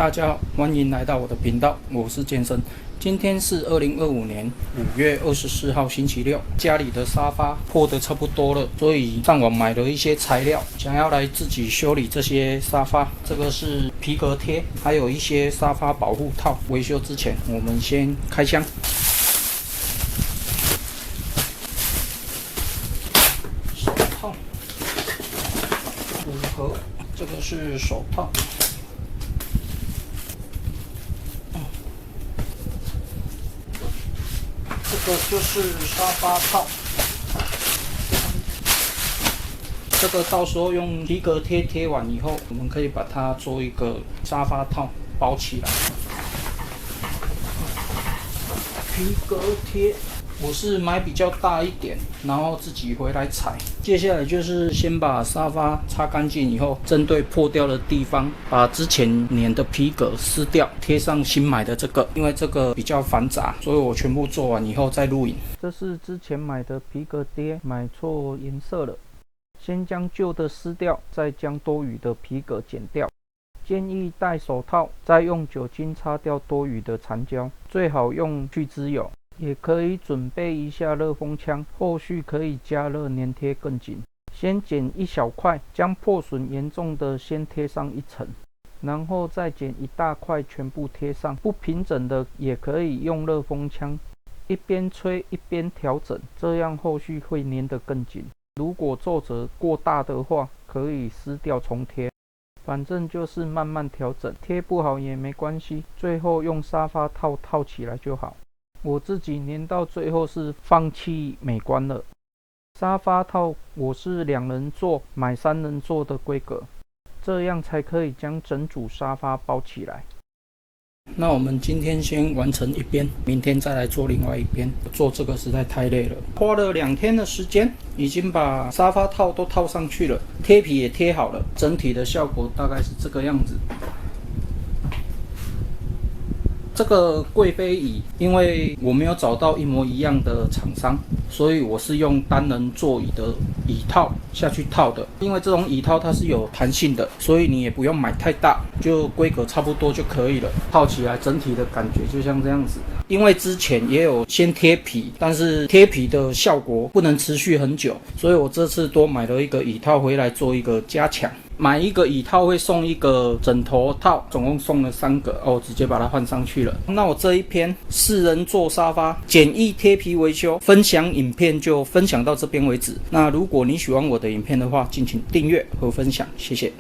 大家好，欢迎来到我的频道，我是健身。今天是2025年5月24号星期六，家里的沙发破得差不多了，所以上网买了一些材料，想要来自己修理这些沙发。这个是皮革贴，还有一些沙发保护套。维修之前，我们先开箱。手套5盒，这个是手套。这个就是沙发套，这个到时候用皮革贴贴完以后，我们可以把它做一个沙发套包起来。皮革贴我是买比较大一点，然后自己回来裁。接下来就是先把沙发擦干净以后，针对破掉的地方，把之前粘的皮革撕掉，贴上新买的这个。因为这个比较繁杂，所以我全部做完以后再录影。这是之前买的皮革贴，买错颜色了。先将旧的撕掉，再将多余的皮革剪掉。建议戴手套，再用酒精擦掉多余的残胶，最好用去脂油。也可以准备一下热风枪，后续可以加热粘贴更紧。先剪一小块，将破损严重的先贴上一层，然后再剪一大块全部贴上。不平整的也可以用热风枪，一边吹一边调整，这样后续会粘得更紧。如果皱褶过大的话，可以撕掉重贴。反正就是慢慢调整，贴不好也没关系，最后用沙发套套起来就好。我自己粘到最后是放弃美观了。沙发套我是2人座买3人座的规格，这样才可以将整组沙发包起来。那我们今天先完成一边，明天再来做另外一边。做这个实在太累了，花了2天的时间，已经把沙发套都套上去了，贴皮也贴好了，整体的效果大概是这个样子。这个贵妃椅，因为我没有找到一模一样的厂商，所以我是用单人座椅的椅套下去套的。因为这种椅套它是有弹性的，所以你也不用买太大，就规格差不多就可以了。套起来整体的感觉就像这样子。因为之前也有先贴皮，但是贴皮的效果不能持续很久，所以我这次多买了一个椅套回来做一个加强。买一个椅套会送一个枕头套，总共送了3个哦，直接把它换上去了。那我这一篇4人座沙发简易贴皮维修分享影片就分享到这边为止。那如果你喜欢我的影片的话，敬请订阅和分享，谢谢。